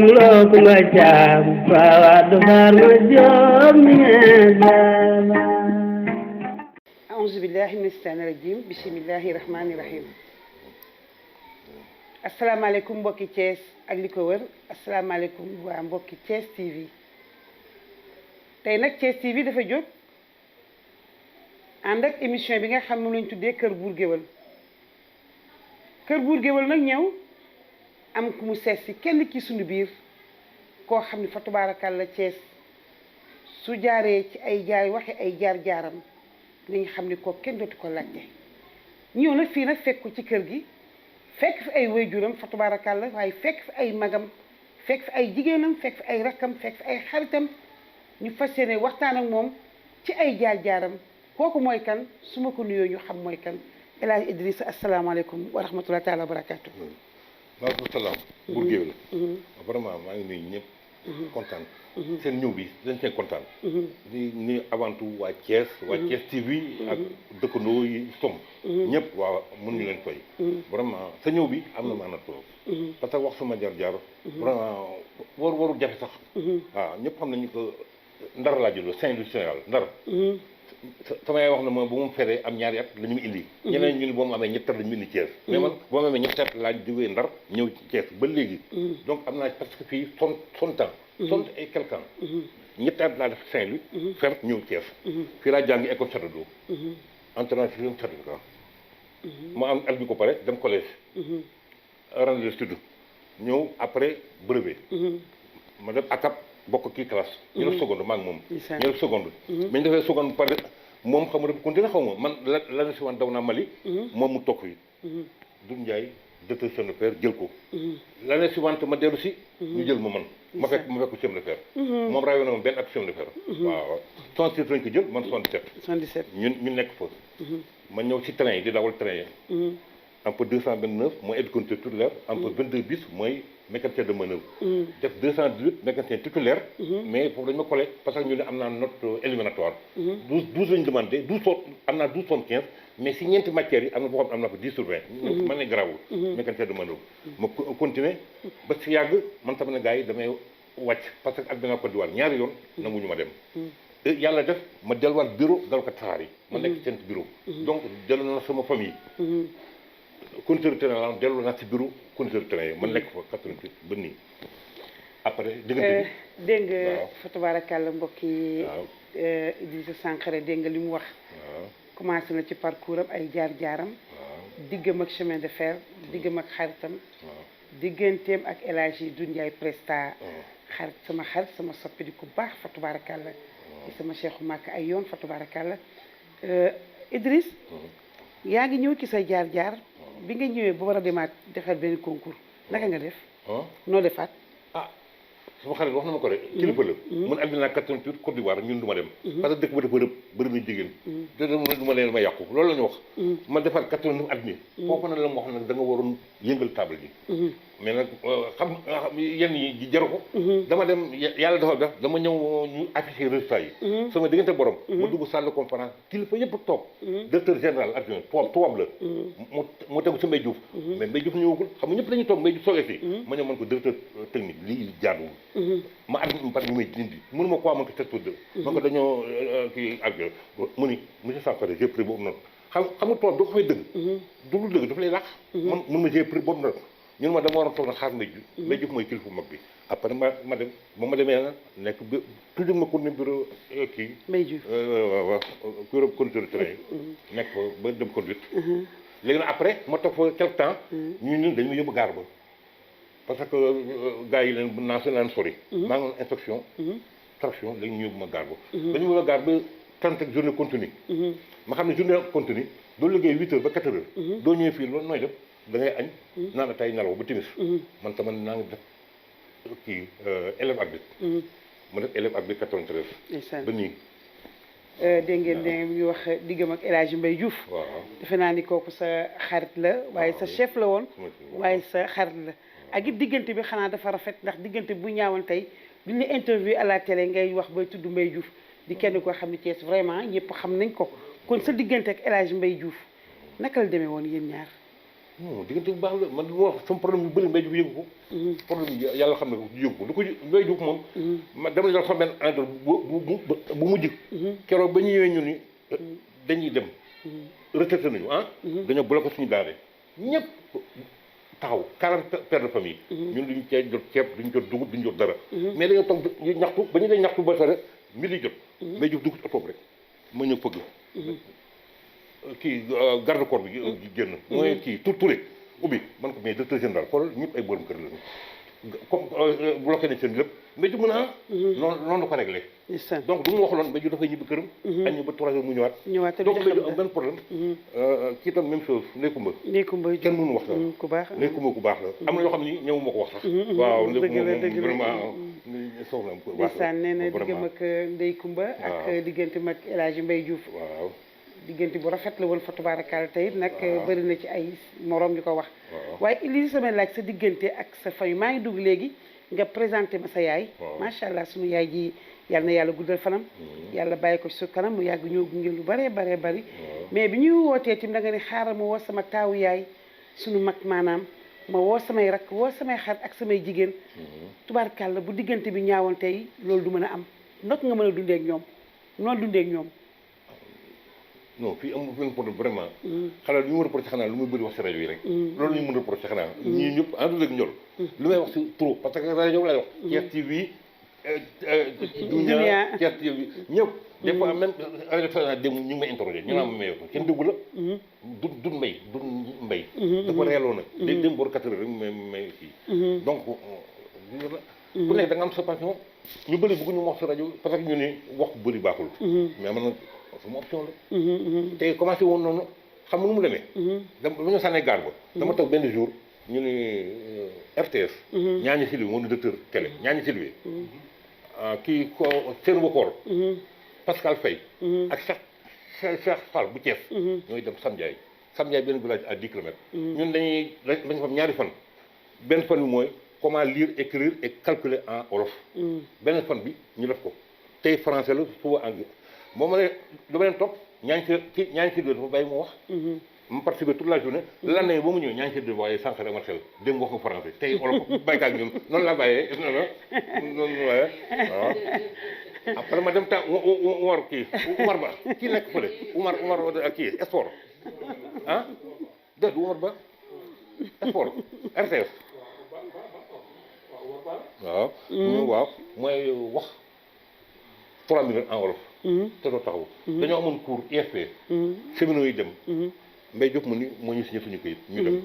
Jam lo kuma jam bawa dogar ma jom ne أعوذ بالله من الشيطان الرجيم بسم الله الرحمن الرحيم السلام عليكم mbokki Thiès ak li ko wër asalaamaaleykum waa mbokki Thiès TV tey nag Thiès TV dafa jóg ànd ak émission bi nga xam ne lañ tuddee Kër Buur Géwël Kër Buur Géwël nag ñëw am ku mu sees si kenn ci suñu biir koo xam ne fa tubaarakàlla Thiès su jaaree ci ay jaar waxe ay jaar-jaaram li nga xam ne ko kenn dootu ko laajte ñëw nag fii nag fekk ko ci kër gi fekk fi ay waajuram fa tubaarakàlla waaye fekk fi ay magam fekk fi ay jigéenam fekk fi ay rakkam fekk fi ay xaritam ñu fas yéene waxtaan ak moom ci ay jaar-jaaram kooku mooy kan su ma ko nuyoo ñu xam mooy kan El Hadj Idrissa asalaamaaleykum wa rahmatulah taala wa barakaatu. maaleykum salaam. Buur Géwël. vraiment maa ngi nuyu ñëpp. kontaan. seen ñëw bi dañ cee kontaan. di nuyu avant tout waa Thiès. waa Thiès TV. ak dëkkandoo yi som. ñëpp waaw mënuñu leen fay. vraiment sa ñëw bi am na maanaam trop. parce que wax sama jaar-jaar. vraiment waru jafe sax. waaw ñëpp xam nañu ko Ndar laa juddoo Saint-Louis Sénégal Ndar. sama yaay wax na ma bu mu feree am ñaari at la ñu mu indi. ñeneen ñu ne boo mu amee ñetti at la ñu indi Thiès. mais man boo mu amee ñetti at laa jógee Ndar ñëw Thiès ba léegi. donc am naa parce que fii son ans. son et quelque ans. ñetti at laa def Saint-Louis. fer ñëw Thiès. fii laa jàngi école Château d'Eau. entrant sixième certificat. ma am at bi ko pare dem collège. rendre le sud ñëw après brevet. ma def ACAP bokk kii classe. ñu def seconde maa ngi moom. ñu def seconde. mais ñu defee seconde pare moom xam nga dafa continué xaw ma man la si wan daw naa Mali. moom mu toog fii. Doudou Ndiaye directeur chemin de fer jël ko. l'année suivante ma dellu si. ñu jël ma man. ma fekk chemin de fer. moom rayoon na ma benn at chemin de fer. waaw 66 lañ ko jël man 77. 77 ñun nekk foofu. ma ñëw si train yi di dawal train yi. un peu 229 mooy aide conducteur titulaire. un peu 22 bis mooy mécanicien de manœuvre. def 218 mécanicien titulaire. mais foofu dañu ma collé parce que ñu ne am naa note éliminatoire. 12 lañu demandé 12 am naa 12,75 mais si ñeenti matières yi am na boo xam am naa ko 10 sur 20. man ne garaawul. mécanicien de manœuvre. ma continuer ba si yàgg man tamit ne gars yi damay wàcc parce que ak benn Côte d'Ivoire ñaari yoon nanguñu ma dem. yàlla def ma delluwaat bureau dal ko taxaar yi. ma nekk seen bureau. donc dellu na sama famille. conducteur train la dellu naa si bureau conducteur train yi man nekk fa 88 ba nii après diggante bi dégg nga fa tabaarakàlla mbokk yi Idrissa Sankhare dégg nga li mu wax commencé na ci parcours am ay jaar-jaaram diggam ak chemin de fer diggam ak xaritam digganteem ak El Hadji Doudou Ndiaye Presta xarit sama soppi di ku baax fa tabaarakàlla di sama cheikhu màkk ay yoon fa tabaarakàlla Idriss yaa ngi ñëw ci say jaar-jaar bi nga ñëwee ba war a demaat defar benn concours naka nga def. noo defaat. sama xarit wax na ma ko rek. kilifa la. man andi naa 88 Côte d'Ivoire ñun du ma dem. parce que dëkk ba dafa bëri na jigéen. te du ma leen ma yàqu loolu la ñu wax. ma defaat 89 at mi. foofu nag la ma wax nag da nga waroon yëngal table ji. mais nag xam yenn yi jaru ko. dama dem yàlla dafa def dama ñëw ñu affiché résultat yi. sama diggante borom. ma dugg salle de conférence kilifa yëpp toog. directeur général adjoint tubaab la. mu tegu si Mbaye Diouf. mais Mbaye Diouf ñëwagul xam nga ñëpp dañuy toog Mbaye Diouf soogee si. ma ñëw man ko directeur technique lii jaaduwul. ma at mi par ñu may dindi mënuma quoi man ko teg pour ma ko dañoo kii ak mu ni monsieur Sankhare j'ai pris boobu noonu xam nga tubaab du ko fay dëgg. du dëgg dafa lay laax. man mun ma j'ai pris boobu noonu. ñun ma dama waroon toog na xaar Mbaye Diouf. Mbaye Diouf mooy kilifa mag bi après ma dem ba ma demee na nekk bi toujours ma continué bureau kii. Mbaye Diouf waaw bureau conducteur train yi. nekk fa ba dem conduite. léegi nag après ma toog fa quelque temps. ñun dañu ma yóbbu gaar ba. parce que gars yi leen naa seen leen sori. maa ngi woon inspection. traction léegi ñu yóbbu ma gaar ba. dañu ma yóbbu gaar ba 30 journée continue. ma xam ne journée continue doo liggéey 8 heures ba 4 heures. doo ñëwee fii loolu nooy def. da ngay añ naan tay nelaw ba timis man tamit naa ngi def kii élève arbitre ma def élève arbitre 93 ba nii dégg ngeen dégg ñu wax diggam ak El Hadji Mbaye Diouf defe naa ni kooku sa xarit la waaye sa chef la woon waaye sa xarit la ak it diggante bi xanaa dafa rafet ndax diggante bu ñaawoon tey duñ la interview à la télé ngay wax bay tudd Mbaye Diouf di kenn koo xam ne Thiès vraiment ñëpp xam nañ ko kon sa diggante ak El Hadji Mbaye Diouf naka la demee woon yéen ñaar non diggante bu baax la man lu ma wax sama problème yu bëri mbay ju yëngu ko. problème yi yàlla xam ne ko yëngu ko lu ko mbay ju moom. ma dama la xam benn endroit bu mujj. keroog ba ñu ñëwee ñu ni dañuy dem. retraité nañu ah. dañoo bloqué suñu daara ñëpp taxaw 40 pères de famille. ñun duñu cee jot ceeb duñu jot dugub duñu jot dara. mais dañoo toog ñu ñaxtu ba ñu lay ñaxtu ba pare midi jot. mbay ju dugg ci oto rek ma ñëw fëgg. kii garde corps bi génn. mooy kii Touré ubbi man ko mais directeur général xoolal ñëpp ay borom kër lañu comme bloqué nañ seen lépp mbéju mën a noonu la ko réglé donc du mu wax loon mbéju dafay ñibbi këram añ ñu ba 3 heures mu ñëwaat donc mbéju am benn problème kii tam même chose Ndeykumba kenn mënu wax la ku baax Ndeykumba ku baax la am na yoo xam ni ñëw ma ko wax sax waaw moom vraiment soxna am ko baax la nee na diggam ak Ndeykumba ak diggante mag El Hadji Mbaye Diouf waaw diggante bu rafet la woon fa tubaarakaal tey nag bëri na ci ay morom ñu ko wax waaye li sama laaj sa diggante ak sa famille maa ngi dugg léegi nga présenté ma sa yaay macha allah sunu yaay ji yal na yàlla guddal fanam yàlla bàyyi ko ci su kanam mu yàgg ñoo gunge lu bëree bari mais bi ñuy wootee tim da nga ne xaaral ma woo sama taawu yaay sunu mag maanaam ma woo samay rakk woo samay xarit ak samay jigéen tubaarakaal la bu diggante bi ñaawoon tey loolu du mën a am ndok nga mën a dundee ak ñoom noonu dundee ak ñoom non fii amul benn problème vraiment xanaa lu ñu mën a reproché xanaa lu muy bëri wax si rajo yi rek loolu ñu mën a reproché xanaa ñii ñëpp àndul ak ñol lu may wax si trop parce que rajo lay wax Thiès TV Dunia Thiès TV ñëpp des fois même rajo Sénégal dem ñu ngi may interrogé ñu naan ma mayoo ko kenn déggu la du mbay dafa reeloo nag léegi dem boor 4 heures rek may kii donc ku nekk da nga am sa passion ñu bëri bëgguñu wax si rajo parce que ñu ne wax bu bëri baaxul mais man nag sama option la tey commencé woon noonu xam nga nu mu demee dama ba ñu sànnee gaar ba dama toog benn jour ñu ni RTS ñaañi Sylvie moo ni directeur télé ñaañi Sylvie kii ko seen wakoor Pascal Faye ak Cheikh Fall bu Thiès ñooy dem Sam Ndiaye benn village à 10 kilomètres ñun dañuy fam ñaari fan benn fan bi mooy comment lire écrire et calculer en wolof benn fan bi ñu def ko tey français la suba anglais moom ma ne dama leen topp ñaañi si dafa bàyyi mu wax ma participé toute la journée l'année ba mu ñëw ñaañi si dafa waaye sànq rek ma xel dem wax ko français tey olof baykat ak ñun noonu laa bàyyee noonu waaye waaw après ma dem temps Umar kii Umar Ba kii nekk fële Umar kii sport ah dégg Umar Ba sport RTS waaw mooy wax 3 minutes en wolof te doo taxaw dañoo amoon cours IFP séminaire yi dem Mbaye Diop mu ni moo ñu signé suñu këyit ñu dem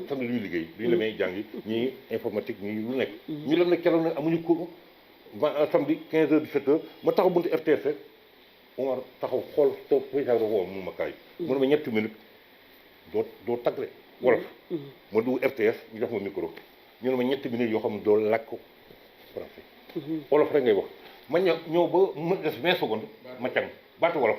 sam li ñuy liggéey duñu demee jàngi ñii informatique ñii lu nekk ñu dem nag keroog nag amuñu cours samedi 15 heures 17 heures ma taxaw buntu RTS rek Omar taxaw xool toog paysaag woo mun ma kaay mun ma ñetti minutes doo tagre wolof ma dugg RTS ñu def ma micro ñu ne ma ñetti minutes yoo xam ne doo làkk français wolof rek ngay wax ma ñëw ba mu des 20 secondes ma càng baatu wolof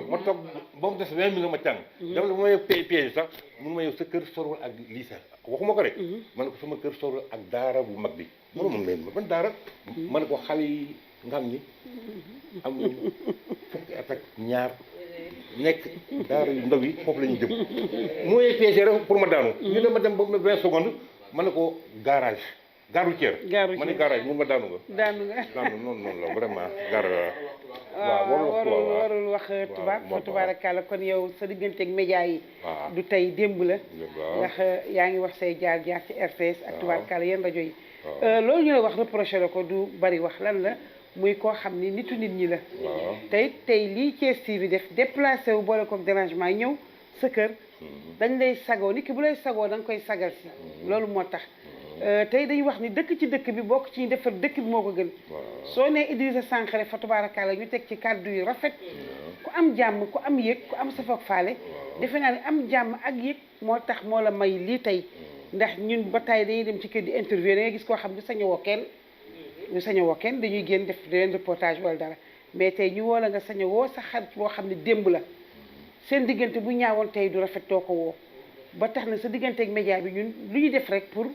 ma toog ba mu des 20 minutes ma càng dama la may piège sax mun ma yow sa kër sorwal ak lycée waxuma ko rek ma ne ko sama kër sorwal ak daara bu mag bi mënu ma meen ma ban daara ma ne ko xale yi nga xam ni am fukki at ak ñaar nekk daara yu ndaw yi foofu la ñu jëm mooy piège rek pour ma daanu ñu ne ma dem ba 20 secondes ma ne ko garage gare routière ma ne garage mun ma daanu nga noonu la vraiment gare waaw warul wax tubaab fa tubaarakàlla kon yow sa digganteeg média yi du tey démb la ndax yaa ngi wax say jaar ci RTS ak tubaarakàlla yenn rajo yi loolu ñu la wax reproché la ko du bari wax lan la muy koo xam ni nitu nit ñi la tey lii Thiès TV def déplacé wu boole ko dérangement yi ñëw sa kër dañ lay sagoo nit ki bu lay sagoo da nga koy sagal si loolu moo tax tey dañuy wax ni dëkk ci dëkk bi bokk ci ñu defar dëkk bi moo ko gën soo nee Idrissa Sankhare fa tubaarakàlla ñu teg ci kàddu yu rafet ku am jàmm ku am yëg ku am safoog faale defe naa ne am jàmm ak yëg moo tax moo la may lii tey ndax ñun ba tey dañuy dem ci kër di interview da ngay gis koo xam du sañ a woo kenn dañuy génn def leen reportage wala dara mais tey ñu woo la nga sañ a woo sa xarit boo xam ne démb la seen diggante bu ñaawoon tey du rafet too ko woo ba tax na sa diggante ak média bi ñun lu ñu def rek pour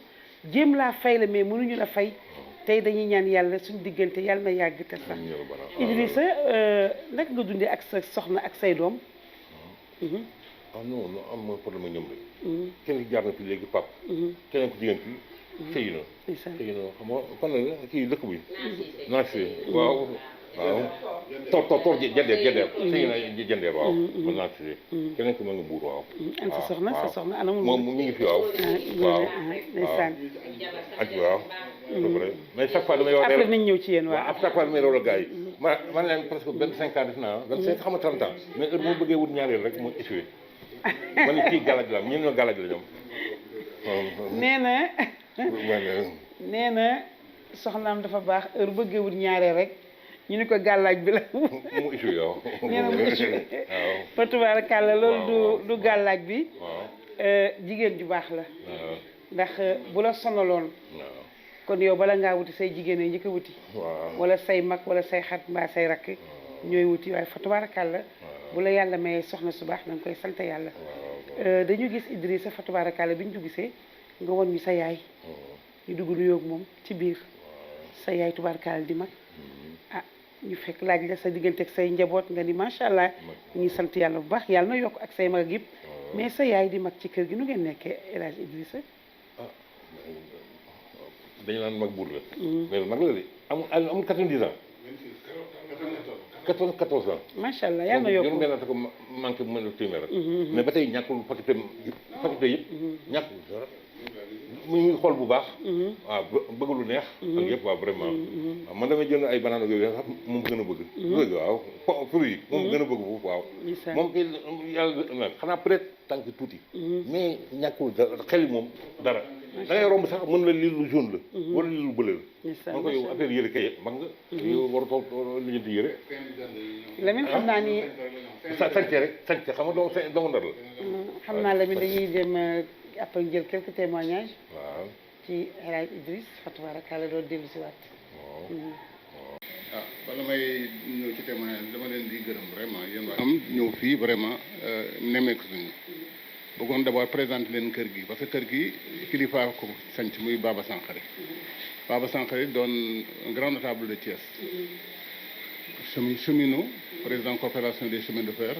jéem laa fay la mais mënuñu la fay tey dañuy ñaan yàlla suñu diggante yàlla na yàgg te sax Idrissa naka nga dundee ak sa soxna ak say doom ah non non am na problème ak ñoom de. kenn ki jaar na fi léegi Pape. keneen ku jigéen ki sëy na. sëy na xam nga fan la kii dëkk bi. Naasi waaw waaw. toor jëndeer sëy na jëndeer waaw. man Naasi keneen ki ma nga buur waaw. an sa soxna anamul moom mu ngi fi waaw. waaw ndeysaan ak waaw. c'est vrai mais chaque fois damay wax. après nañ ñëw ci yéen waaw. waaw chaque fois damay rawal gars yi. man leen presque 25 ans def naa 25 xam nga 30 ans mais heure bu ma bëggee wut ñaareel rek mu échoué. ma ne kii galaj la ñun ñoo galaj la ñoom. nee na soxnaam dafa baax heure bëggee wut ñaareel rek ñu ni ko gàllaaj bi la. mu échoué waaw. nee na mu échoué. waaw fa tubaarkàlla loolu du gàllaaj bi. waaw jigéen ju baax la. waaw ndax bu la sonaloon. waaw kon yow bala ngaa wuti say jigéen yi njëkk a wuti. waaw wala say mag wala say xat mbaa say rakk. ñooy wuti waaye fa tubaarkàlla bu la yàlla mayee soxna su baax da nga koy sant yàlla. dañu gis Idrissa fa tubaarkàlla bi ñu dugg see nga won ñu sa yaay. ñu dugg nuyoo ak moom ci biir. sa yaay tubaarkàlla di mag. ah ñu fekk laaj la sa diggante ak say njaboot nga ni macha allah ñu ngi sant yàlla bu baax yàlla na yokk ak say mag yëpp. mais sa yaay di mag ci kër gi nu ngeen nekkee El Hadj Idrissa. dañu naan mag buur la. mais mag la de amul 90 ans. 14 ans. macha allah yàlla na yokk moom yow ko manqué mu mën a téeméer rek. mais ba tey ñàkkul faculté yëpp ñàkkul dara. mu ngi xool bu baax. waaw bëgg lu neex. ak yëpp waaw vraiment. waaw man damay jënd ay banaan ak yooyu sax moom gën a bëgg. dëgg waaw fruit yi moom gën a bëgg foofu waaw. moom kay yàlla xanaa peut-être tànk tuuti. mais ñàkkul dara xel moom dara. da ngay romb sax mën la lii lu jaune la. wala lii lu bële la. man ko yow affaire yëre kay mag nga. yow war a toog lu ñu di yëre. Lamine xam naa ni. sànce rek sànce xam nga doomu ndar la. xam naa Lamine dañuy dem après jël quelques témoignages. waaw ci El Hadj Idriss fa tabarakallah doon dellu si waat. ah bala may ñëw ci témoignage dama leen di gërëm vraiment yéen waa am ñëw fii vraiment nemmeeku suñu bëggoon d'abord présenter leen kër gi parce que kër gi kilifa ko sanc muy Baba Sankhare Baba Sankhare doon un grand notable de Thiès cheminot président coopération des chemins de fer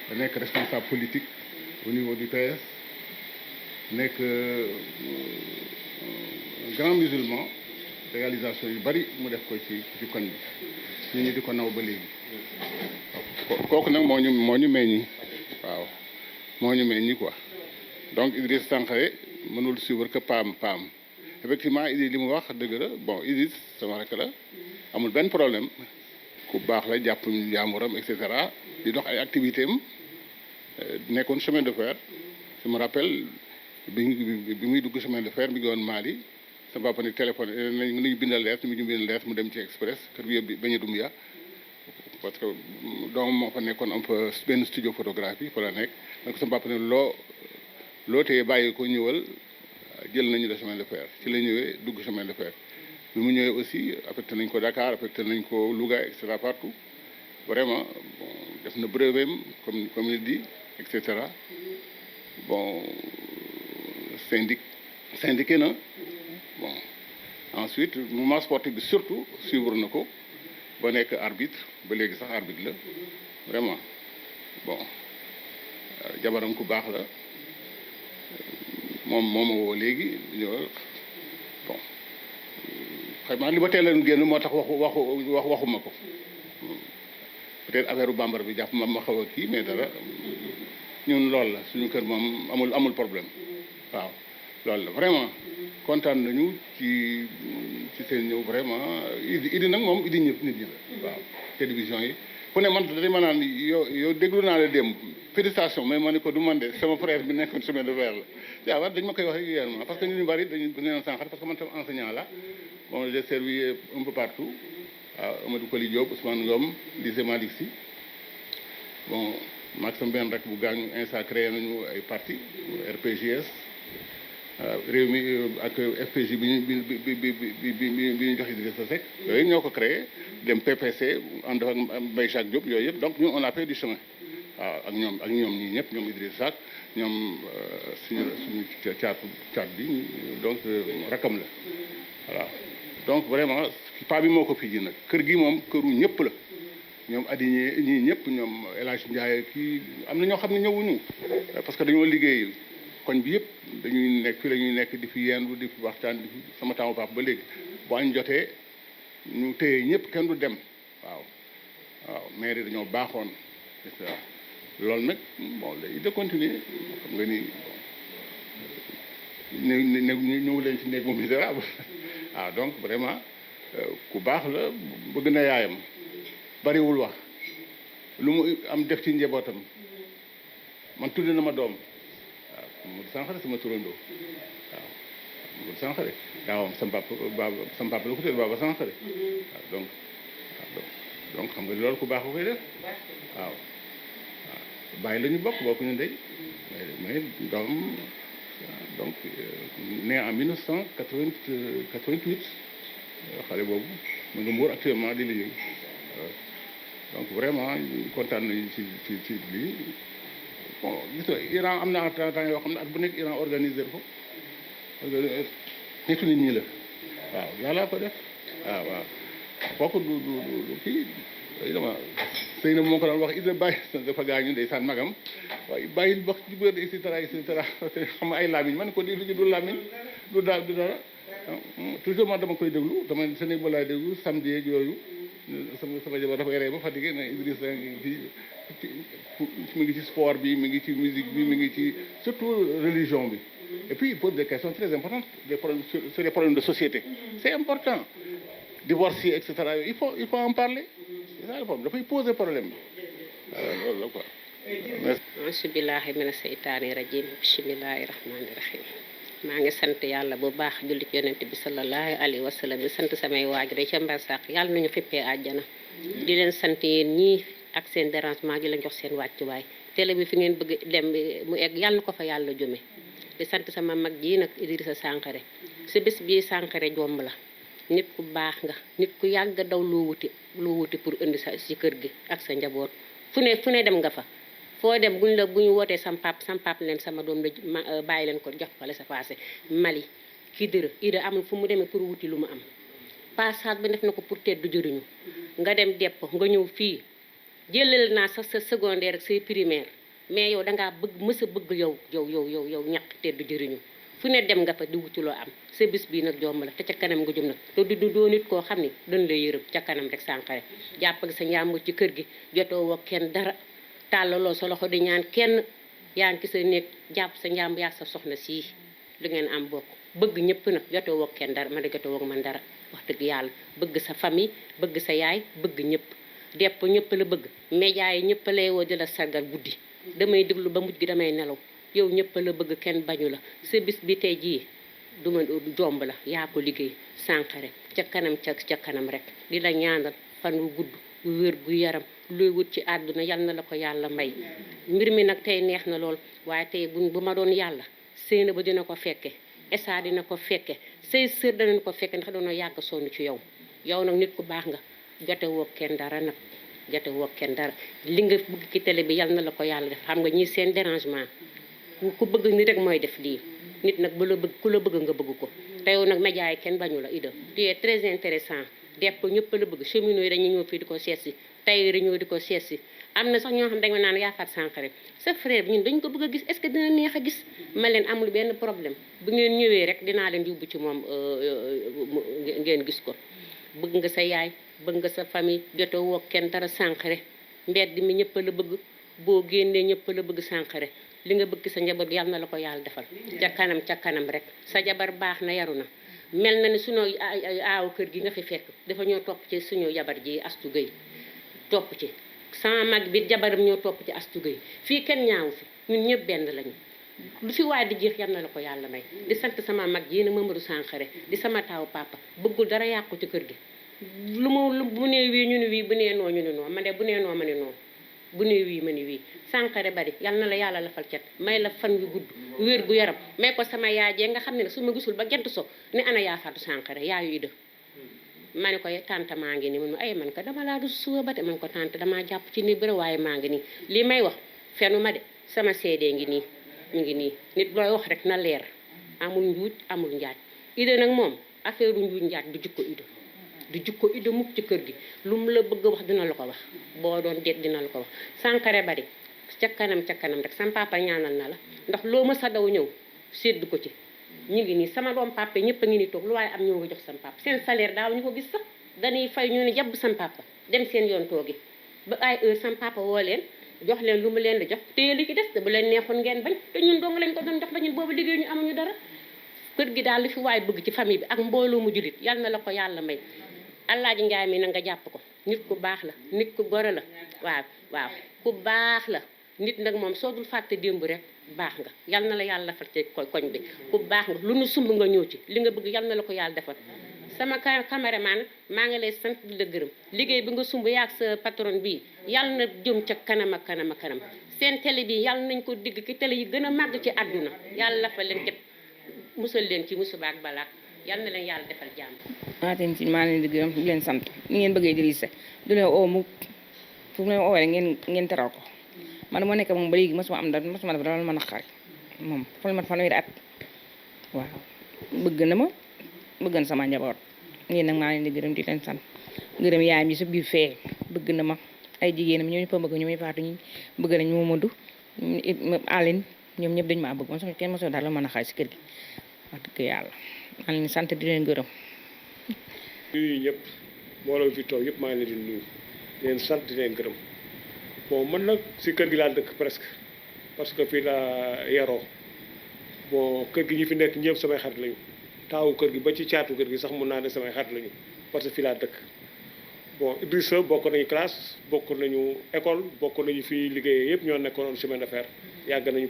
da nekk responsable politique au niveau du PS nekk grand musulman réalisation yu bari mu def ko ci koñ bi ñu di ko naw ba léegi kooku nag moo ñu meññi waaw moo ñu meññi quoi donc Idriss Sankhare mënul suivre que paam effectivement Idriss li mu wax dëgg la bon Idriss sama rek la amul benn problème ku baax la jàpp jaamuram et cetera di dox ay activités am nekkoon chemin de fer je me rappelle bi muy dugg chemin de fer mi ngi woon Mali sa papa ni téléphone nañu bindal lees ñu bindal lees mu dem ci express kër gi yëpp bañ a Dumbuya parce que doomam moo fa nekkoon am fa benn studio photographie fa la nekk donc sama papa ne loo téye bàyyi ko ñëwal jël nañu le chemin de fer ci la ñëwee dugg chemin de fer bi mu ñëwee aussi affecté nañ ko Dakar affecté nañ ko Louga et cetera partout vraiment bon def na brevet comme il dit et cetera bon syndiqué na bon ensuite mouvement sportif bi surtout suivre na ko ba nekk arbitre ba léegi sax arbitre la vraiment bon jabaram ku baax la moom ma woo léegi ñëwal bon xëy li ma teel a génn moo tax waxuma ko peut-être affaire bambara bi jàpp ma xaw a kii mais dara ñun loolu la suñu kër moom amul problème waaw loolu la vraiment kontaan nañu ci seen ñëw vraiment idi nag moom idi ñëpp nit ñi la waaw télévision yi fu ne man dañ ma naan yow déglu naa la démb félicitation mais ma ne ko du man de sama frère bi nekkoon chemin de fer la yaa war dañ ma koy wax régulièrement parce que ñu bari dañu neen Sankhare parce que man tam enseignant la bon j'ai servi un peu partout waaw Amadou Koli Diop Ousmane Ngom lycée Malick Sy bon maag sama benn rek bu gaañu insa créé nañu ay parti RPGS réew mi ak FPJ bi ñu jox Idrissa Seck yooyu ñoo ko créé dem PPC ànd ak Mbaye Jacques Diop yooyu yëpp donc ñun on a fait du chemin waaw ak ñoom ñii ñëpp ñoom Idrissa Seck ñoom suñu caat bi donc rakam la voilà donc vraiment paa bi moo ko fi ji nag kër gi moom këru ñëpp la ñoom addiñe ñii ñëpp ñoom El Hadj Ndiaye kii am na ñoo xam ne ñëwuñu parce que dañoo liggéey koñ bi yëpp dañuy nekk fii la ñuy nekk di fi yendu di fi waxtaan di fi sama temps papa ba léegi bu añ jotee ñu téye ñëpp kenn du dem waaw maire dañoo baaxoon et cetera loolu nag bon léegi de continuer xam nga ni ñëw leen ci néeg bu misérable waaw donc vraiment ku baax la bëgg na yaayam bariwul wax lu mu am def ci njabootam man tudde na ma doom waaw Modou Sankhare sama turandoo waaw Modou Sankhare yaawam sama papa la ko tuddee Baba Sankhare waaw donc xam nga loolu ku baax ko koy def waaw bàyyi la ñu bokk ñu ndey mais doom donc né en 1988 xale boobu mu ngi Mbour actuellement di liggéey donc vraiment kontaan nañu ci lii bon gis nga Iran am na temps yoo xam ne at bu nekk Iran organisé ko nitu nit ñi la waaw yàlla ko def waaw kooku du kii dama sëy na moo ko doon wax Idda bàyyi dafa gaañu ndeysaan magam waaye bàyyil wax ci bër et cetera xam nga ay lamiñ man ko di du lamiñ du dara toujours man dama koy déglu dama Sénégal ba laay déglu samedi yeeg yooyu sama jabar dafa rey ba fatigué ne Idrissa mi ngi ci sport bi mi ngi ci musique bi mi ngi ci surtout religion bi et puis il pose des questions très importantes des problèmes sur les problèmes de société c'est important divorce et cetera il faut en parler c'est ça le problème dafay poser problème bi loolu la quoi. auzu billaahi mina seytaani rajiim bismillaahi rahmaani rahiim maa ngi sant yàlla bu baax julli ci yonent bi sallallahu alayhi wa sallam di sant samay waajur ca mbarsàq yàlla nañu xippee àjjana di leen sant yéen ñii ak seen dérangement di leen jox seen wàccuwaay télé bi fi ngeen bëgg dem mu egg yàlla na ko fa yàlla jëme di sant sama mag jii nag Idrissa Sankhare si bés bii Sankhare jomb la nit ku baax nga nit ku yàgg daw loo wuti pour indi sa si kër gi ak sa njaboot fu ne dem nga fa foo dem bu ñu wootee sam pap leen sama doom la bàyyi leen ko jox ko la sa passé Mali Ida amul fu mu demee pour wuti lu mu am passage ba def na ko pour teddu jëriñu nga dem depp nga ñëw fii jëlal naa sax sa secondaire ak say primaire mais yow dangaa mës a bëgg yow ñàkk teddu jëriñu fu ne dem nga fa di wuti loo am sa bis bii nag jomb la te ca kanam nga jëm nag te du doo nit koo xam ne dañ lay yërëm ca kanam rek Sankhare jàpp ak sa njàmbur ci kër gi jotoo woo kenn dara tàllaloo sa loxo di ñaan kenn yaa ngi sa néeg jàpp sa njàmbur yaa sa soxna sii lu ngeen am bokk bëgg ñëpp nag jotoo woo kenn dara man de jotoo woo man dara wax dëgg yàlla bëgg sa famille bëgg sa yaay bëgg ñëpp depp ñëpp la bëgg média yi ñëpp lay woo di la sargal guddi damay déglu ba mujj gi damay nelaw yow ñëpp la bëgg kenn bañu la sa bis bi tey jii du jomb la yaa ko liggéey Sankhare ca kanam rek di la ñaanal fan wu gudd wu wér gu yaram looy wut ci àdduna yal na la ko yàlla may mbir mi nag tey neex na lool waaye tey bu ma doon yàlla séena ba dina ko fekke esa dina ko fekke say sër danañ ko fekke ndax doona yàgg sonn ci yow nag nit ku baax nga jote woo kenn dara nag jote woo kenn dara li nga bëgg ci télé bi yal na la ko yàlla def xam nga ñii seen dérangement ku bëgg ni rek mooy def lii nit nag ku la bëgg nga bëgg ko te yow nag média yi kenn bañu la Ida tu es très intéressant depp ñëpp la bëgg cheminots yi dañuy ñëw fii di ko seet si tey ñëw di ko seet si am na sax ñoo xam dañ ma naan yaa faat Sankhare sa frère bi ñun dañ ko bëgg a gis est-ce que dina neex a gis ma leen amul benn problème bu ngeen ñëwee rek dinaa leen yóbbu ci moom ngeen gis ko bëgg nga sa yaay bëgg nga sa famille jotoo woo kenn dara Sankhare mbedd mi ñëpp la bëgg boo génnee ñëpp la bëgg Sankhare li nga bëgg sa njaboot yàlla na la ko yàlla defal ca kanam rek sa jabar baax na yaru na mel na ni suñu aaw kër gi nga fi fekk dafa ñoo topp ci suñu jabar ji Astu Gueye topp ci sama mag bi jabaram ñoo topp ci Astu Gueye fii kenn ñaawu fi ñun ñëpp benn lañu lu fi waay di jeex yal na la ko yàlla may di sant sama mag ji na Mamadou Sankhare di sama taaw papa bëggul dara yàqu ci kër gi bu nee wii ñu ni wii bu nee noo ñu ni noo man de bu nee noo ma ni noo bu nee wii ma ni wii Sankhare bari yal na la yàlla lafal cet may la fan yu gudd wér gu yaram may ko sama yaay jee nga xam ne su ma gisul ba gent so ne ana yaa faatu Sankhare yaayu Ida ma ne ko tante maa ngi nii man ay man ko dama laa gis suba ba te man ko tante damaa jàpp ci nii bëri waaye maa ngi nii lii may wax fenu ma de sama seedee ngi nii mu ngi nii nit looy wax rek na leer amul njuuj amul njaaj Ida nag moom affaire u njuuj njaaj du jikko Ida du jukko Ida mukk ci kër gi lu mu la bëgg a wax dina la ko wax boo doon déet dina la ko wax Sankharé bari ca kanam rek sama papa ñaanal na la ndax loo ma sa daw ñëw sédd ko ci ñu ngi nii sama doom papa ñëpp a ngi nii toog lu waaye am ñëw nga jox sama papa seen salaire daaw ñu ko gis sax dañuy fay ñu ne jabb sama papa dem seen yoon toogi ba ay heure sama papa woo leen jox leen lu mu leen di jox téye li ci des te bu leen neexoon ngeen bañ te ñun dong lañ ko doon jox ba ñun boobu liggéey ñu amuñu dara kër gi daal li fi waay bëgg ci famille bi ak mbooloo mu julit yal na la ko yàlla may Alaaji Njaay mi na nga jàpp ko nit ku baax la nit ku gore la waaw ku baax la nit nag moom soo dul fàtte démb rek baax nga yal na la yàlla defal ci koñ bi ku baax nga lu nu sumb nga ñëw ci li nga bëgg yal na la ko yàlla defal sama caméraman maa ngi lay sant di la gërëm liggéey bi nga sumb yaag sa patron bii yal na jëm ca kanam ak kanam ak kanam seen télé bi yal nañ ko digg ki télé yi gën a màgg ci àdduna yàlla fa leen ket musal leen ci musiba ak balaak yal na leen yàlla defal jàmm. maaten si maa leen di gërëm di leen sant ni ngeen bëggee Idrissa du leen oo mu fu mu leen oowee ngeen teral ko man moo nekk moom ba léegi mosuma am dara mosuma def dara ma naqari moom fal ma fanweeri at waaw bëgg na ma bëgg na sama njaboot ngeen nag maa leen di gërëm di leen sant gërëm yaayam yi sa biir fee bëgg na ma ay jigéenam ñoo ñëpp a bëgg ñu may faatu ñu bëgg nañ Momadou Aline ñoom ñëpp dañu maa bëgg man sama kenn mosoo dara ma naqari si kër gi wax dëgg yàlla maa leen sant di leen gërëm. nuyu ñëpp mbooloo fi toog yëpp maa ngi leen di nuyu di leen sant di leen gërëm bon man nag si kër gi laa dëkk presque parce que fii laa yaroo bon kër gi ñi fi nekk ñëpp samay xarit lañu taawu kër gi ba ci caatu kër gi sax mun naa ne samay xarit lañu parce que fii laa dëkk bon Idrissa bokk nañu classe bokk nañu école bokk nañu fii liggéeyee yëpp ñoo nekkoon chemin de fer yàgg nañu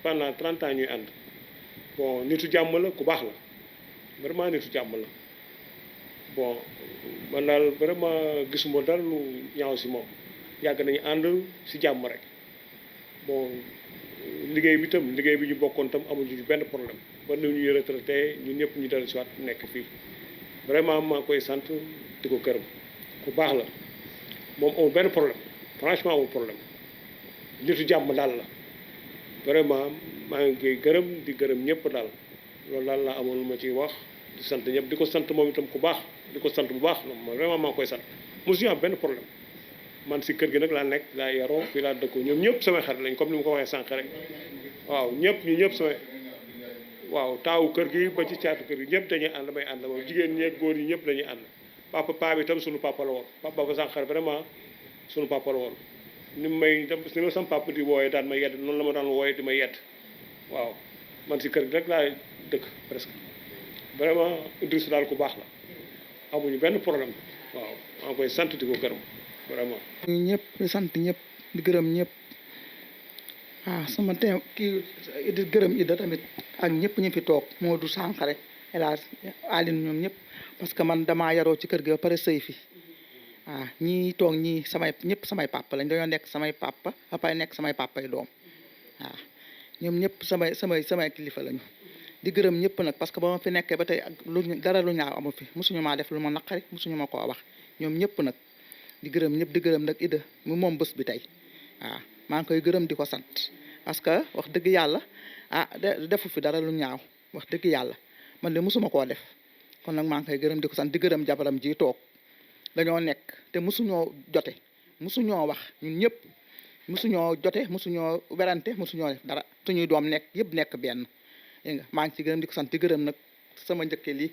pendant 30 ans ñuy ànd bon nitu jàmm la ku baax la vraiment nitu jàmm la bon man daal vraiment gisuma dara lu ñaaw si moom yàgg nañu ànd si jàmm rek bon liggéey bi tam liggéey bi ñu bokkoon tam amuñu ci benn problème ba nu ñuy retraité ñun ñëpp ñu dellu si waat nekk fii vraiment maa ngi koy sant di ko gërëm ku baax la moom amul benn problème franchement amul problème nitu jàmm daal la vraiment maa ngi koy gërëm di gërëm ñëpp daal loolu daal laa amoon lu ma ciy wax di sant ñëpp di ko sant moom itam ku baax di ko sant bu baax vraiment maa ngi koy sant mosuñu am benn problème man si kër gi nag laa nekk laa yaroo fii laa dëkku ñoom ñëpp samay xarit lañ comme ni ma ko waxee sànq rek waaw ñëpp ñu ñëpp samay waaw taawu kër gi ba ci caatu kër gi ñëpp dañuy ànd may ànd moom jigéen ñeeg góor yi ñëpp dañuy ànd papa bi itam suñu papa la woon papa ba sànq vraiment suñu papa la woon ni may dem ni ma sama papa di wooyee daan may yedd noonu la ma daan wooyee di may yedd waaw man si kër gi rek laa dëkk presque vraiment Idrissa daal ku baax la amuñu benn problème waaw maa ngi koy sant di ko gërëm vraiment. ñëpp di sant ñëpp di gërëm ñëpp waaw sama teem kii di gërëm Ida tamit ak ñëpp ñu fi toog Modou Sankharé El Hadj Aline ñoom ñëpp parce que man damaa yaroo ci kër gi ba pare sëy fi waaw ñii toog ñii samay ñëpp samay papa lañ dañoo nekk samay papa ba pare nekk samay papa yi doom waaw ñoom ñëpp samay kilifa lañu. di gërëm ñëpp nag parce que ba ma fi nekkee ba tey ak dara lu ñaaw amu fi mosuñu maa def lu ma naqari mosuñu ma koo wax ñoom ñëpp nag di gërëm ñëpp di gërëm nag Ida mu moom bés bi tey waaw maa ngi koy gërëm di ko sant parce que wax dëgg yàlla defu fi dara lu ñaaw wax dëgg yàlla man de mosuma koo def kon nag maa ngi koy gërëm di ko sant di gërëm jabaram ji toog dañoo nekk te mosuñoo jote mosuñoo wax ñun ñëpp mosuñoo jote mosuñoo werante mosuñoo def dara suñuy doom nekk yëpp nekk benn dégg nga maa ngi ci gërëm di ko sant di gërëm nag sama njëkke lii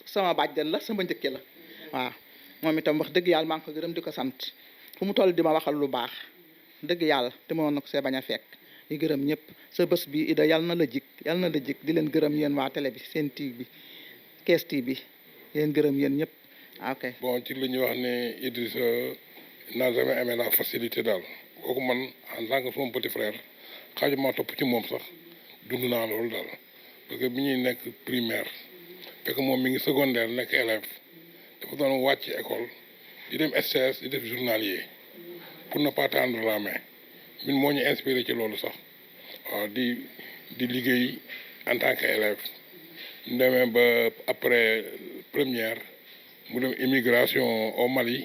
sama bàjjan la sama njëkke la waaw moom itam wax dëgg yàlla maa ngi ko gërëm di ko sant fu mu toll di ma waxal lu baax dëgg yàlla te mënoon na ko see bañ a fekk di gërëm ñëpp sa bés bi Ida yal na la jik di leen gërëm yéen waa télé bi seen TV bi Kees TV bi di leen gërëm yéen ñëpp ok. bon ci li ñuy wax ne Idrissa n'a jamais aimé la facilité daal kooku man en tant que son petit frère xaajuma topp ci moom sax. dund naa loolu daal parce que bi ñuy nekk primaire fekk moom mi ngi secondaire nekk élève dafa doon wàcc école di dem STS di def journalier pour ne pas tendre la main ñun moo ñu inspiré ci loolu sax waaw di liggéey en tant que élève ñu demee ba après première mu dem immigration au Mali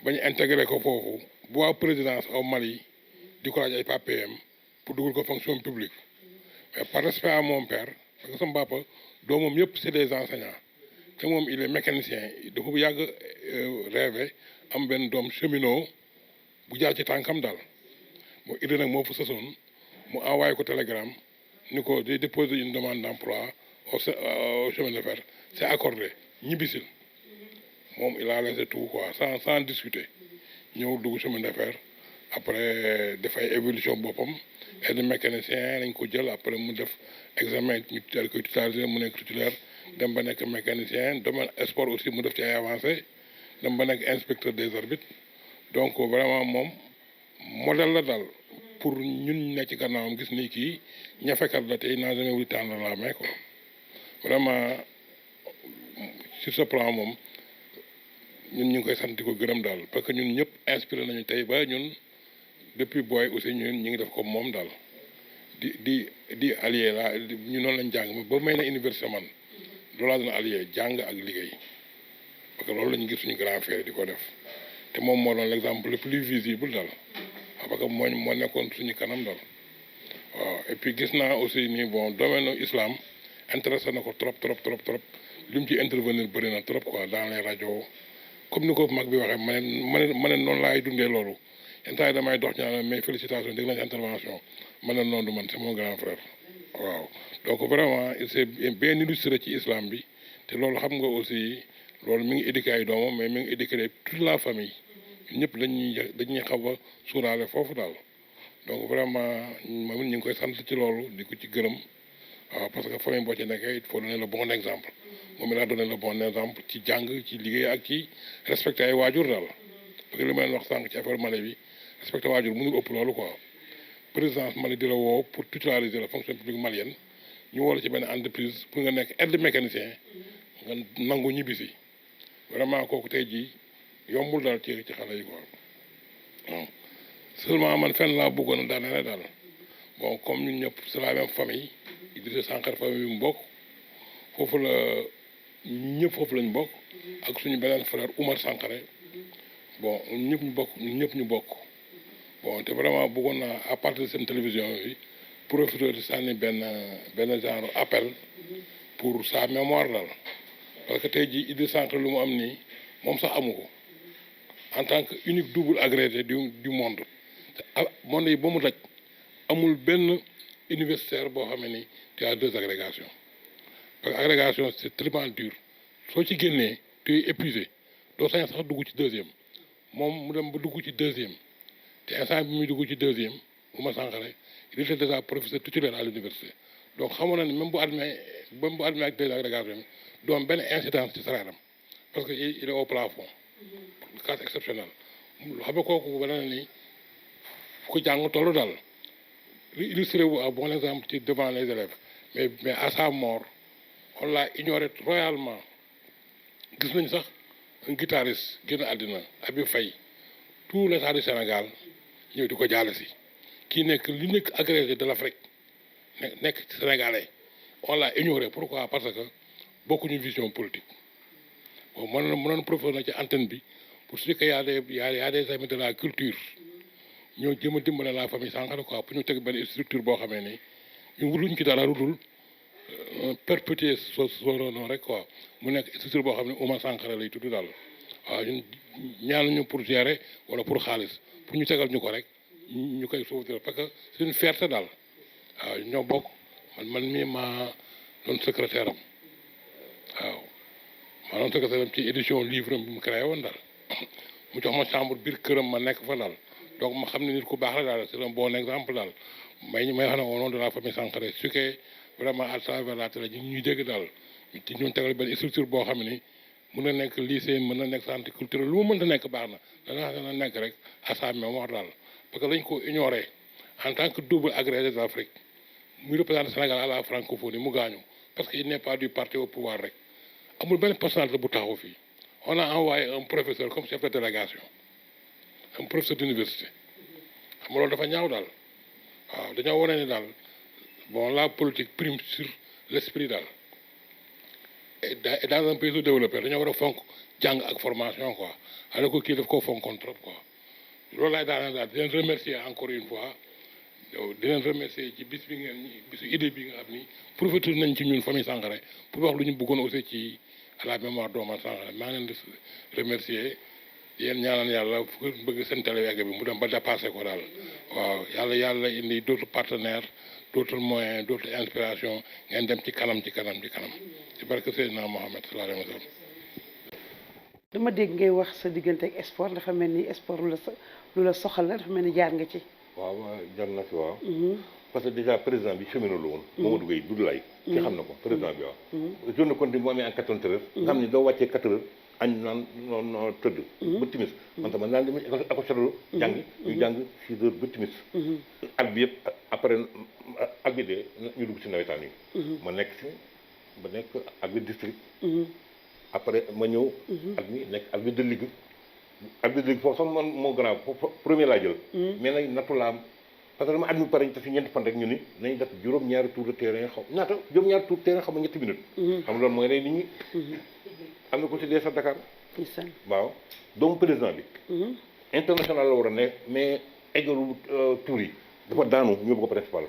ba ñu intégré ko foofu bu waa présidence au Mali di ko laaj ay papiers pour dugal ko fonction publique. Mais par respect à mon père parce que sama papa doomam yëpp c'est des enseignants te moom il est mécanicien dafa yàgg rêvé am benn doom cheminot bu jaar ci tànkam daal moo idée nag moo fa sësoon mu envoyé ko télégramme ni ko day déposer une demande d'emploi au chemin de fer c'est accordé ñibbisil moom il a laissé tout quoi sans discuter ñëw dugg chemin de fer après dafay évolution boppam et de mécanicien lañ ko jël après mu def examen ñu teel koy titularisé mu nekk titulaire dem ba nekk mécanicien domaine sport aussi mu def ci ay avancé dem ba nekk inspecteur des arbitres donc vraiment moom modèle la daal pour ñun nekk ci gannaawam gis ni kii ñafekat la tey n'a jamais voulu tendre la main quoi vraiment sur ce plan moom ñun ñu ngi koy sant di ko gërëm daal parce que ñun ñëpp inspiré nañu tey ba ñun depuis booy aussi ñun ñu ngi def comme moom daal di allié la ñu noonu lañ jàng ba may na université man loolu laa doon allié jàng ak liggéey parce que loolu lañu gis suñu grand frère di ko def te moom moo doon l'exemple le plus visible daal waaw parce que moo nekkoon suñu kanam daal waaw et puis gis naa aussi ni bon domaine islam intéressé na ko trop li mu ci intervenir bëri na trop quoi dans les radios comme ni ko mag bi waxee ma ne noonu laay dundee loolu yenn temps yi damay dox ñaanal mais félicitations dégg nañ intervention ma ne noonu du man c'est mon grand frère waaw donc vraiment il s'est bien illustré ci islam bi te loolu xam nga aussi loolu mi ngi éduqué ay doomam mais mi ngi éduqué toute la famille ñëpp dañuy xaw a suuraale foofu daal donc vraiment moom ñu ngi koy sant ci loolu di ko ci gërëm waaw parce que famille boo ci nekkee il faut donner le bon exemple moom laa donné le bon exemple ci jàng ci liggéey ak ci respecté ay waajur daal parce que li ma leen wax sànq ci affaire Mali bi respecté waajur mënul ëpp loolu quoi présidence Mali di la woo pour titulariser la fonction publique malienne ñu woo la ci benn entreprise pour nga nekk aide mécanicien nga nangu ñibbisi vraiment kooku tey jii yombul daal ci xale yi quoi waaw seulement man fenn laa bëggoon a daanaka daal bon comme ñun ñëpp c'est la même famille Idrissa Sankharé famille bi mu bokk foofu la ñëpp foofu lañ bokk ak suñu beneen frère Oumar Sankharé bon ñëpp ñu bokk bon te vraiment bëggoon naa à partir de seen télévision bi profiter de sànni benn genre appel pour sa mémoire daal parce que tey jii Idrissa Sankharé lu mu am nii moom sax amu ko en tant que unique double agrégé du monde monde yi ba mu daj amul benn universitaire boo xam ne ni tu as 2 agrégations parce que agrégation c'est tellement dur soo ci génnee tu es épuisé doo sañ sax dugg ci 2e moom mu dem ba dugg ci 2e te instant bi muy dugg ci 2e Oumar Sankharé il était déjà professeur titulaire à l'université donc xamoon na ne même bu admis ak 2 agrégations du am benn incidence ci salaire am parce que il est au plafond cas exceptionnel xam nga kooku ba na ni fu ko jàng tollu daal illustré wu à bon exemple ci devant les élèves mais à sa mort on l'a ignoré royalement gis nañ sax un guitariste génn àddina Habib Faye tout l'état du Sénégal ñëw di ko jaale si kii nekk li nekk agrégé de l'Afrique nekk sénégalais on l'a ignoré pourquoi parce que bokkuñu vision politique bon mënoon professeur na ci antenne bi pour ce que y a des amis de la culture ñoo jëm a dimbale la famille Sankharé quoi pour ñu teg benn structure boo xamee ni ñu wuluñ ci dara lu dul perpétuer son nom rek quoi mu nekk structure boo xam ne Oumar Sankharé lay tudd daal waaw ñun ñaanuñu pour gérer wala pour xaalis pour ñu tegal ñu ko rek ñu koy sauveter parce que c'est une fierté daal waaw ñoo bokk man mii maa doon secrétaire am waaw maa doon secrétaire am ci édition livre am bi mu créé woon daal mu jox ma chambre biir këram ma nekk fa daal donc ma xam ne nit ku baax la daal c'est un bon exemple daal may xam ne au nom de la famille Sankharé su que vraiment à travers la télé ñu ñuy dégg daal ci ñun tegal benn structure boo xam ne mën na nekk lycée mën na nekk centre culturel lu mu mënta nekk baax na dana nekk rek à sa mémoire daal parce que dañ ko ignoré en tant que double agrégé d'Afrique muy représenter Sénégal à la francophonie mu gaañu parce que il n'est pas du parti au pouvoir rek amul benn personnalité bu taxaw fii on a envoyé un professeur comme chef de délégation un professeur d'université xam nga loolu dafa ñaaw daal waaw dañoo wane ne daal bon la politique prime sur l'esprit daal et dans un pays sous-développé dañoo war a fonk jàng ak formation quoi alors que kii daf koo fonkoon trop quoi loolu laay daal di leen remercier encore une fois di leen remercier ci bis bi ngeen bisu idée bi nga xam ni profité nañ ci ñun famille Sankharé pour wax lu ñu bëggoon aussi ci à la mémoire d'Omar Sangaré maa ngi leen di remercier yéen ñaanal yàlla fu bëgg seen télé yegg bi mu dem ba dépassé ko daal waaw yàlla indi d'autres partenaires d'autres moyens d'autres inspirations ngeen dem ci kanam ci barke Seydina Mohamed sallallahu alayhi wa sallam. dama dégg ngay wax sa diggante ak sport dafa mel ni sport lu la soxal la dafa mel ni jaar nga ci. waaw jaar na ci waaw. parce que déjà président bi cheminot la woon. Mamadou Gueye Doudou Laye. ki xam na ko président bi waaw. journée continue bu amee en 93. nga xam ne doo wàccee 4 heures añ naan noonu tëdd. ba timis man tamit naan dama école chadolo jàngi ñu jàng 6 heures ba timis. at bi yëpp après at bi de ñu dugg si nawetaan yi. ma nekk si ba nekk at bi district. après ma ñëw. at mi nekk at bi de ligue. at bi de ligue foofu sax man moo grand premier laa jël. mais nag nattu laa am parce que dama at mi pare ñu te si ñeenti fan rek ñu ni nañ def juróom-ñaari tour de terrain xaw ñaata juróom-ñaari tour de terrain xam nga ñetti minutes. xam loolu mooy rey nit ñi. am na ko si dee sa Dakar. waaw doomu président bi. international la war a nekk mais eggalu tour yi dafa daanu ñu bëgg ko principal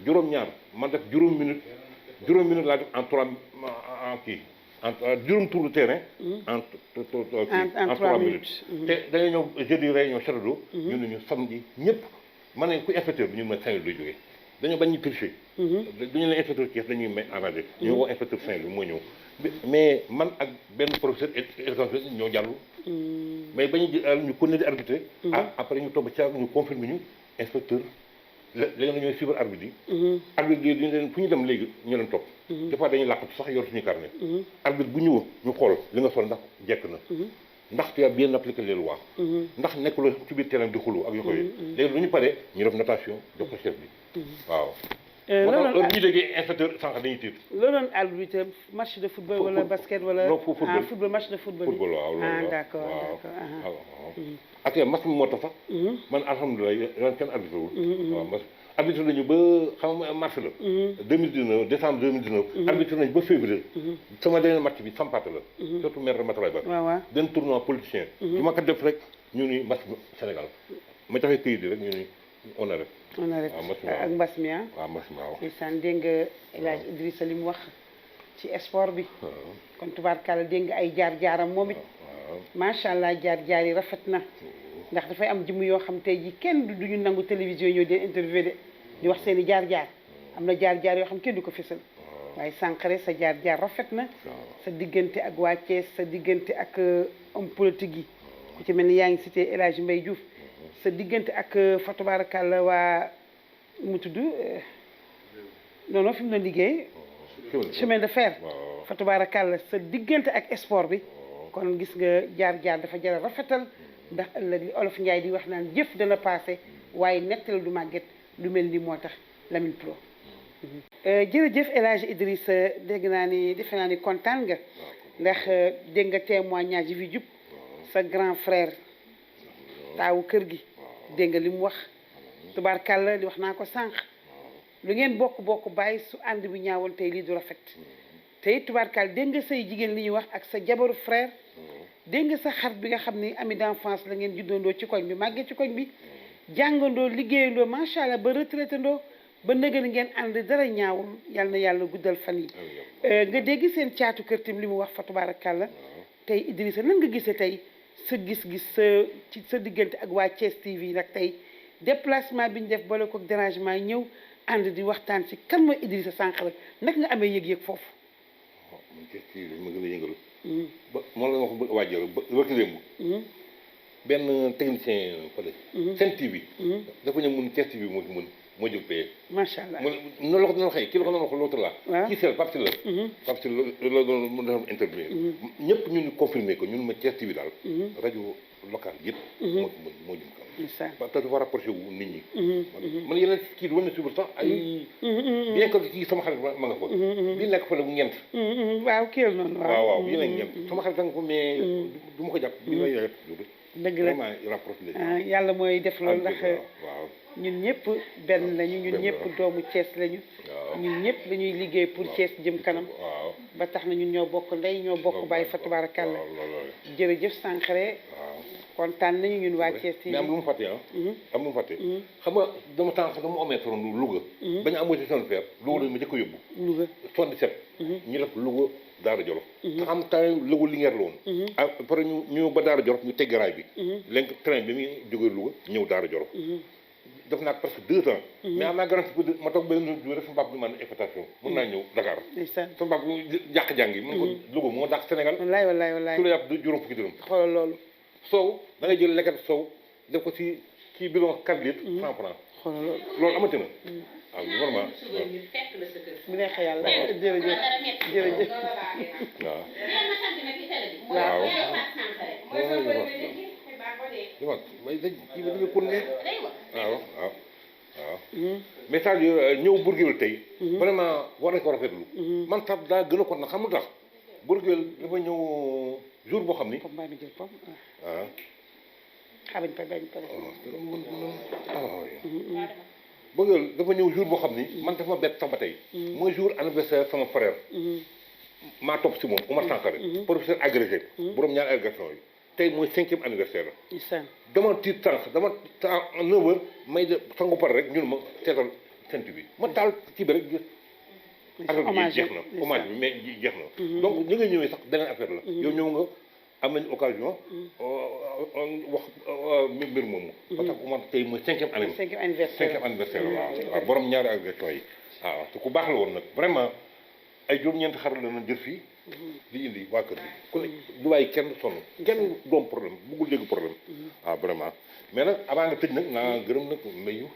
juróom-ñaar man def juróom minutes laa def en 3 en kii. en juróom tour de terrain. en 3 minutes. te dañoo ñëw jeudi réunion château ñu ne ñu samedi ñëpp ma ne ku inspecteur bi ñu ma Saint-Louis lay jógee dañoo bañ ñu tricher. duñu ne inspecteur Thiès dañuy may arrangé. ñu woo inspecteur Saint-Louis moo ñëw. mais man ak benn professeur éducation ñoo jàll. mais bañu ñu continuer di arbitrer. après ñu toog ca ñu confirmer ñu inspecteur léegi nag ñooy suivre arbitre yi. arbitre yi dañu leen fu ñu dem léegi ñu leen topp. des fois dañuy làqatu sax yor suñu carnet. arbitre bu ñëw ñu xool li nga sol ndax jekk na. ndax tu as bien appliqué les lois. ndax nekkuloo ci biir terrain di xulu ak yu koy léegi lu ñu paree ñu def notation jox ko chef bi waaw. loolu ñu déggee inspecteur sànq dañuy tiit. loolu doon arbitre match de football wala basket wala. non football football match de football. football waaw loolu d'accord waaw ak match bi moo tax sax. man alhamdulilah yoon kenn arbitre wul. waaw match arbitre nañu ba xam nga mars la. 2019 décembre 2019. arbitre nañu ba février. sama dernier match bi sampaate la. surtout maire Matalaye Ba. waaw benn tournoi politicien. du ma ko def rek ñu ni match Sénégal ma joxe këyit yi rek ñu ni on arrête. on arrête ak mbas mi ah. waaw mbas mi waaw. ndeysaan dégg nga El Hadj Idrissa li mu wax ci sport bi. kon tubaarkàlla dégg nga ay jaar-jaaram moom it. macha allah jaar-jaar yi rafet na. ndax dafay am jëmm yoo xam tey ji kenn du ñu nangu télévision ñëw di interview de di wax seen i jaar-jaar am na jaar-jaar yoo xam kenn du ko fësal. waaye Sangaré sa jaar-jaar rafet na. sa diggante ak waa Thiès sa diggante ak homme politique yi. ku ci mel ni yaa ngi cité El Hadj Mbaye Diouf. sa diggante ak fa tabaarakàlla waa mu tudd non fi mu doon liggéey chemin de fer fa tabaarakàlla sa diggante ak sport bi kon gis nga jaar-jaar dafa jar a rafetal ndax ëllëg li olof Njaay di wax naan jëf dana passé waaye nettali du màgget lu mel ni moo tax Lamine Pro jërëjëf El Hadj Idrissa dégg naa ni defe naa ni kontaan nga ndax dégg nga témoignage yi fi jub sa grand frère taawu kër gi dégg nga li mu wax tubaarkàlla li wax naa ko sànq lu ngeen bokk bàyyi su ànd bi ñaawoon tey lii du rafet te it tubaarkàlla dégg nga say jigéen li ñuy wax ak sa jabaru frère dégg nga sa xarit bi nga xam ni ami d'enfance la ngeen juddandoo ci koñ bi màggee ci koñ bi jàngandoo liggéeyandoo macha allah ba retraité ndoo ba nëgal ngeen ànd dara ñaawul yal na yàlla guddal fan yi nga dégg seen caatu kër tim li mu wax fa tubaarkàlla tey Idrissa nan nga gisee tey sa gis-gis ci sa diggante ak waa Thiès TV nag tey déplacement bi ñu def boole ko dérangement ñëw ànd di waxtaan ci kan mooy Idrissa Sangaré nag nga amee yëg-yëg foofu. waaw man Thiès TV ma gën a yëngalu. ba moom la ma wax waajal ba wërki démb. benn technicien fële. Sen TV. dafa ñëw mun Thiès TV moo jóg paye. macha allah noonu la ko doon waxee kii la ko doon wax l'autre là. waaw kii c'est Pape Sylla. Pape Sylla la doon mën a intervenir. ñëpp ñu ngi confirmé ko ñun ma Thiès TV daal. rajo local yëpp. moo jëm kaw. parce que dafa rapproché wu nit ñi. man yeneen kii du ma ne suba sax ay. bien que kii sama xarit ma nga fa. bii nekk fa la bu ñeent. waaw kii la noonu waaw bii nekk ñeent sama xarit nga fa mais du ma ko jàpp. bii may yàgg dëgg la vraiment rapproché yàlla mooy def loolu ndax waaw. ñun ñëpp benn lañu ñun ñëpp doomu Thiès lañu. ñun ñëpp dañuy liggéey pour Thiès jëm kanam. ba tax na ñun ñoo bokk ndey ñoo bokk bàyyi fa tabaarakàlla. jërëjëf Sangaré. kontaan nañu ñun waa Thiès yi. mais am lu mu fàtte am lu mu fàtte. xam nga dama tànn dama amee toron Louga. bañ a amoo ci seen fer Louga lañu ma jëkk a yóbbu. Louga 77. ñu def Louga Daara Jolof nga xam temps Louga Linguère la woon après ñu ñëw ba Daara Jolof ñu tegg raay bi léegi train bi muy jógee Louga ñëw Daara Jolof def naa presque 2 ans mais am naa garantie pour ma toog benn jour rek sama papa bi man invitation mën naa ñëw Dakar sama papa jàq jàng yi mën ko Louga moo dàq Sénégal wallaay su la yàpp du juróom fukki dërëm xoolal loolu soow da ngay jël lekkat soow def ko ci bidon 4 litres 100 francs xoolal loolu loolu amati na waaw vraiment bu neexee yàlla jërëjëf jërëjëf waaw waaw way dañ ci bi ko ne waaw message yi ñëw Bour-Gueweul tey vraiment war nañ ko rafetlu man sax daa gën a kon nag xam lu tax Bour-Gueweul dafa ñëw jour boo xam ni waaw xabañ pa bañ pa Bour-Gueweul dafa ñëw jour boo xam ni man dafa ma bett sax ba tey mooy jour anniversaire sama frère maa topp si moom Oumar Sankaré professeur agrégé borom ñaari agrégation yi tey mooy 5e anniversaire la dama tiit tànk dama 9 heures may de sangu pare rek ñun ma seetal sent bi ma taal ci bi rek affaire bi jeex na hommage bi mais jeex na donc ñi nga ñëwee sax beneen affaire la yow ñëw nga am nañu occasion wax mbir moomu parce que Oumar tey mooy 5e anniversaire waaw borom ñaari agrégation yi waaw te ku baax la woon nag vraiment ay juróom-ñeenti xar la na jël fii di indi waa kër bi ku ne du bàyyi kenn sonn kenn doom problème bëggul dégg problème waaw vraiment mais nag avant nga tëj nag naa gërëm nag Mbayu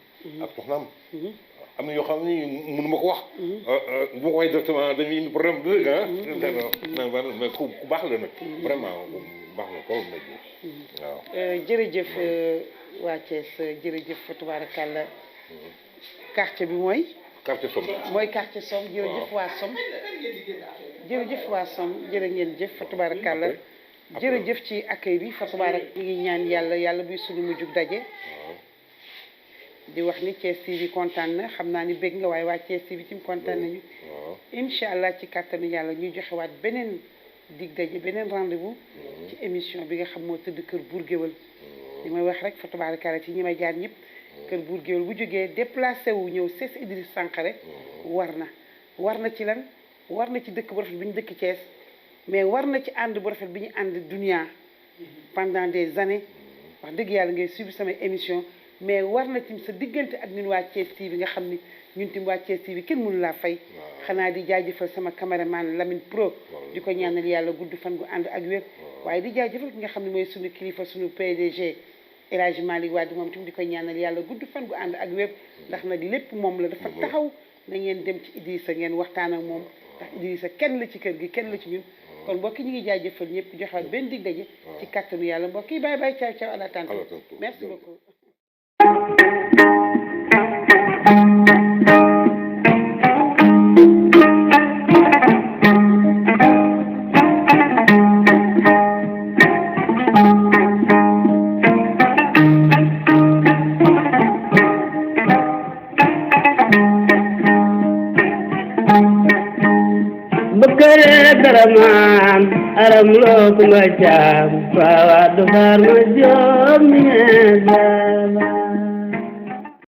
ak soxnaam am na yoo xam ne mënu ma ko wax bu ma ko waxee directement dañuy indi problème dëgg mais ku baax la nag vraiment baax na ko Mbayu waaw jërëjëf waa Thiès jërëjëf fa tabaarakàlla quartier bi mooy quartier Somme mooy quartier Somme jërëjëf waa Somme jërëjëf waa Somme jërë ngeen jëf fa tabaarakàlla jërëjëf ci accueil bi fa tabaarak ñu ngi ñaan yàlla buy suñu mujjug daje di wax ni Thiès TV kontaan na xam naa ni bëgg nga waaye waa Thiès TV tim kontaan nañu incha allah ci kàttanu yàlla ñuy joxewaat beneen dig daje beneen rendez-vous ci émission bi nga xam moo tëdd kër Bour-Gueweul li may wax rek fa tabaarakàlla ci ñi may jaar ñëpp kër Bour-Gueweul bu jógee déplacé wu ñëw sees Idriss Sankaré war na ci lan war na ci dëkk bu rafet bi ñu dëkk Thiès mais war na ci ànd bu rafet bi ñu ànd dunia pendant des années wax dëgg yàlla ngay suivre samay émission mais war na tim sa diggante ak ñun waa Thiès TV nga xam ni ñun tim waa Thiès TV kenn mënu laa fay xanaa di jaajëfal sama caméraman Lamine Pro di ko ñaanal yàlla gudd fan gu ànd ak wér waaye di jaajëfal ki nga xam ne mooy suñu kilifa suñu PDG El Hadji Malick Wade moom tim di ko ñaanal yàlla gudd fan gu ànd ak wér ndax nag lépp moom la dafa taxaw na ngeen dem ci Idrissa ngeen waxtaan ak moom ndax Idrissa kenn la ci kër gi kenn la ci ñun kon mbokk yi ñu ngi jaajëfal ñëpp joxaat benn dig daje ci kattanu yàlla mbokk yi bye bye ciao ciao à la tantôt merci beaucoup Daraman aram lo kuma jam, bawa dogar ma jom